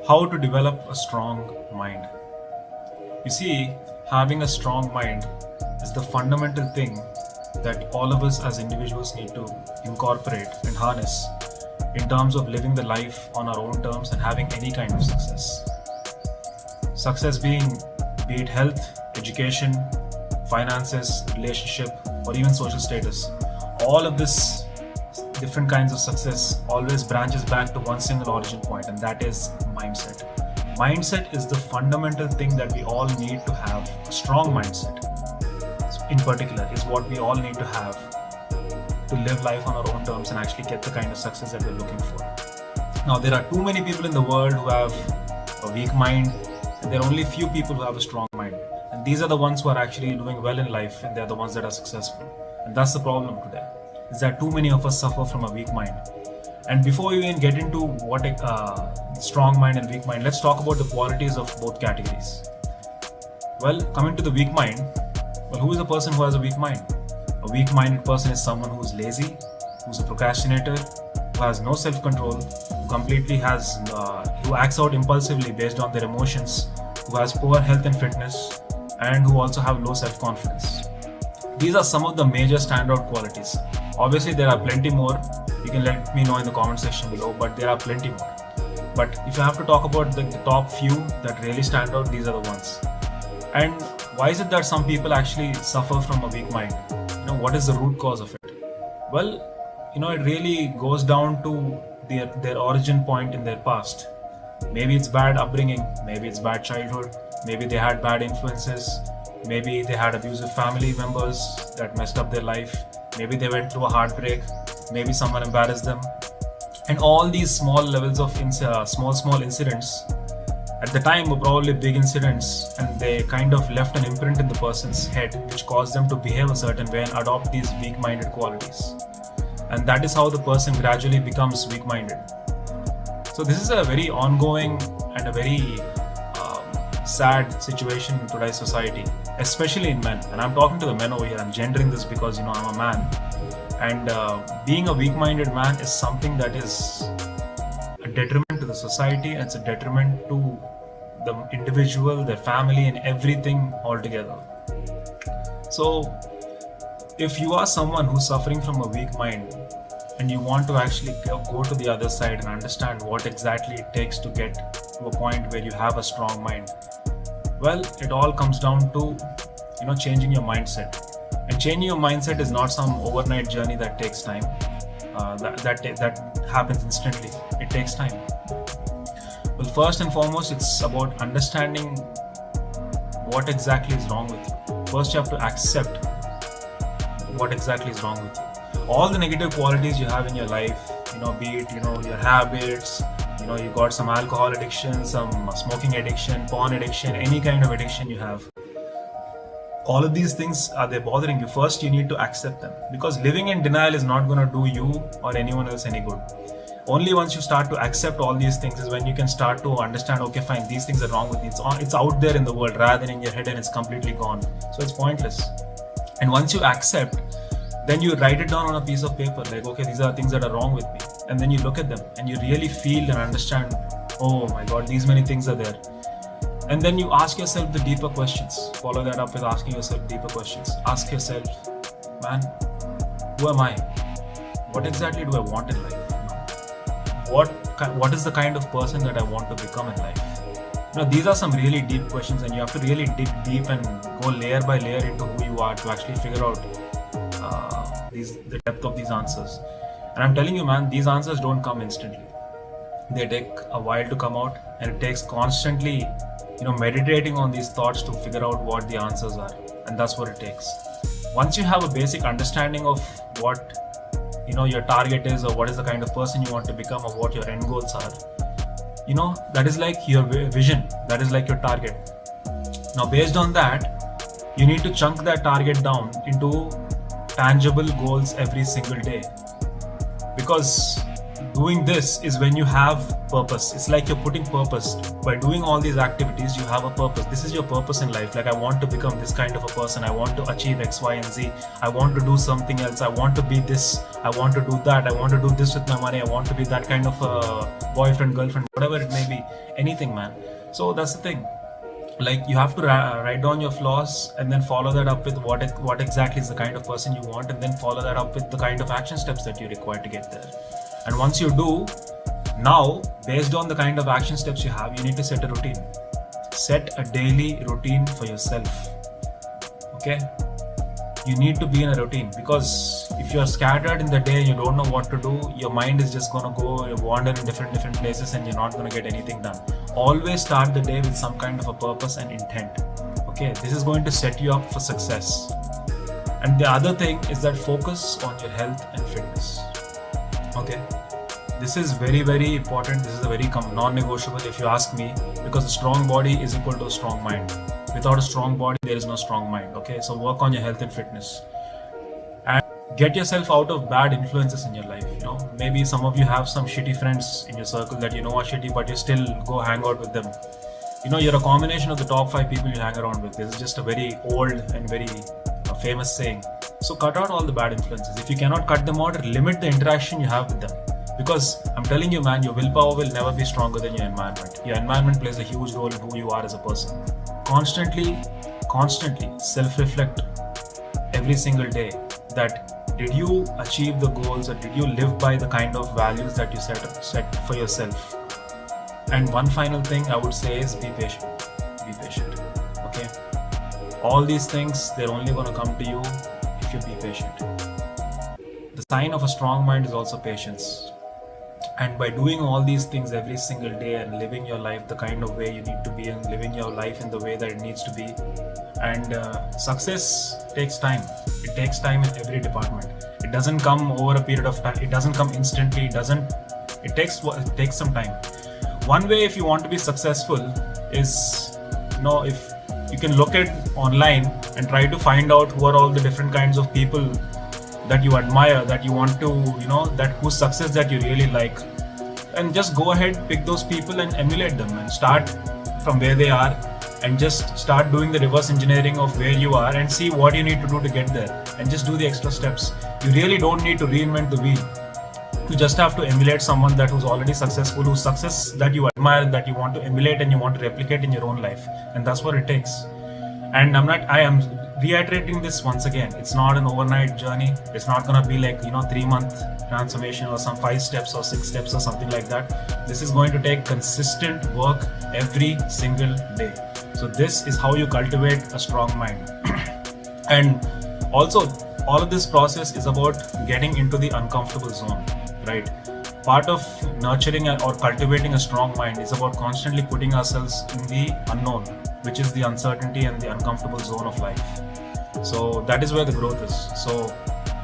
How to develop a strong mind. You see, having a strong mind is the fundamental thing that all of us as individuals need to incorporate and harness in terms of living the life on our own terms and having any kind of success. Success being, be it health, education, finances, relationship, or even social status. All of this different kinds of success always branches back to one single origin point, and that is mindset. Mindset is the fundamental thing that we all need to have. A strong mindset, in particular, is what we all need to have to live life on our own terms and actually get the kind of success that we're looking for. Now, there are too many people in the world who have a weak mind, and there are only few people who have a strong mind. And these are the ones who are actually doing well in life, and they're the ones that are successful. And that's the problem today, is that too many of us suffer from a weak mind. And before we even get into what a strong mind and weak mind, let's talk about the qualities of both categories. Well, coming to the weak mind, well, who is a person who has a weak mind? A weak-minded person is someone who is lazy, who's a procrastinator, who has no self-control, who completely who acts out impulsively based on their emotions, who has poor health and fitness, and who also have low self-confidence. These are some of the major standout qualities. Obviously, there are plenty more. You can let me know in the comment section below, but there are plenty more. But if you have to talk about the top few that really stand out, these are the ones. And why is it that some people actually suffer from a weak mind? What is the root cause of it? Well, it really goes down to their origin point in their past. Maybe it's bad upbringing, maybe it's bad childhood, maybe they had bad influences, maybe they had abusive family members that messed up their life, maybe they went through a heartbreak, maybe someone embarrassed them. And all these small levels of small incidents at the time were probably big incidents, and they kind of left an imprint in the person's head which caused them to behave a certain way and adopt these weak-minded qualities. And that is how the person gradually becomes weak-minded. So this is a very ongoing and a very sad situation in today's society, especially in men. And I'm talking to the men over here. I'm gendering this because I'm a man. And being a weak-minded man is something that is a detriment to the society, and it's a detriment to the individual, their family, and everything altogether. So if you are someone who's suffering from a weak mind and you want to actually go to the other side and understand what exactly it takes to get to a point where you have a strong mind, well, it all comes down to changing your mindset. And changing your mindset is not some overnight journey that takes time. That happens instantly. It takes time. Well, first and foremost, it's about understanding what exactly is wrong with you. First, you have to accept what exactly is wrong with you. All the negative qualities you have in your life, be it your habits, you got some alcohol addiction, some smoking addiction, porn addiction, any kind of addiction you have. All of these things, are they bothering you? First, you need to accept them, because living in denial is not going to do you or anyone else any good. Only once you start to accept all these things is when you can start to understand, okay, fine, these things are wrong with me. It's out there in the world rather than in your head, and it's completely gone. So it's pointless. And once you accept, then you write it down on a piece of paper, like, okay, these are things that are wrong with me. And then you look at them and you really feel and understand, oh my God, these many things are there. And then you ask yourself the deeper questions. Follow that up with asking yourself deeper questions. Ask yourself, man, who am I? What exactly do I want in life? What is the kind of person that I want to become in life? These are some really deep questions, and you have to really dig deep and go layer by layer into who you are to actually figure out the depth of these answers. And I'm telling you, man, these answers don't come instantly. They take a while to come out, and it takes constantly meditating on these thoughts to figure out what the answers are. And that's what it takes. Once you have a basic understanding of what your target is, or what is the kind of person you want to become, or what your end goals are, that is like your vision, that is like your target. Now, based on that, you need to chunk that target down into tangible goals every single day, because doing this is when you have purpose. It's like you're putting purpose. By doing all these activities, you have a purpose. This is your purpose in life. Like, I want to become this kind of a person. I want to achieve X, Y, and Z. I want to do something else. I want to be this. I want to do that. I want to do this with my money. I want to be that kind of a boyfriend, girlfriend, whatever it may be. Anything, man. So that's the thing. Like, you have to write down your flaws and then follow that up with what exactly is the kind of person you want, and then follow that up with the kind of action steps that you require to get there. And once you do, now based on the kind of action steps you have, you need to set a routine. Set a daily routine for yourself. Okay, you need to be in a routine, because if you are scattered in the day, you don't know what to do, your mind is just going to go wander in different places and you're not going to get anything done. Always start the day with some kind of a purpose and intent. Okay, this is going to set you up for success. And the other thing is that focus on your health and fitness. Okay, this is very, very important. This is a very non-negotiable, if you ask me, because a strong body is equal to a strong mind. Without a strong body, there is no strong mind. Okay, so work on your health and fitness, and get yourself out of bad influences in your life. Maybe some of you have some shitty friends in your circle that you know are shitty, but you still go hang out with them. You're a combination of the top 5 people you hang around with. This is just a very old and very famous saying. So cut out all the bad influences. If you cannot cut them out, limit the interaction you have with them. Because I'm telling you, man, your willpower will never be stronger than your environment. Your environment plays a huge role in who you are as a person. Constantly self-reflect every single day that did you achieve the goals, or did you live by the kind of values that you set for yourself? And one final thing I would say is be patient. Be patient. Okay? All these things, they're only going to come to you if you be patient. The sign of a strong mind is also patience. And by doing all these things every single day and living your life the kind of way you need to be, and living your life in the way that it needs to be, and success takes time. It takes time in every department. It doesn't come over a period of time. It doesn't come instantly. It takes some time. One way, if you want to be successful, is if you can look at online and try to find out who are all the different kinds of people that you admire, that you want to, that whose success that you really like, and just go ahead, pick those people and emulate them, and start from where they are, and just start doing the reverse engineering of where you are, and see what you need to do to get there, and just do the extra steps. You really don't need to reinvent the wheel. You just have to emulate someone that who's already successful, whose success that you admire, that you want to emulate and you want to replicate in your own life, and that's what it takes. And I am reiterating this once again. It's not an overnight journey. It's not going to be like 3-month transformation or some 5 steps or 6 steps or something like that. This is going to take consistent work every single day. So this is how you cultivate a strong mind. And also, all of this process is about getting into the uncomfortable zone, right? Part of nurturing or cultivating a strong mind is about constantly putting ourselves in the unknown, which is the uncertainty and the uncomfortable zone of life. So that is where the growth is. So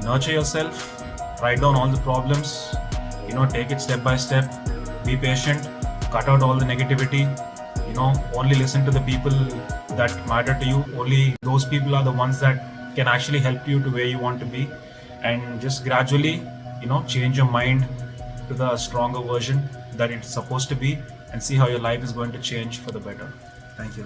nurture yourself, write down all the problems, take it step by step, be patient, cut out all the negativity, only listen to the people that matter to you. Only those people are the ones that can actually help you to where you want to be, and just gradually, change your mind to the stronger version that it's supposed to be, and see how your life is going to change for the better. Thank you.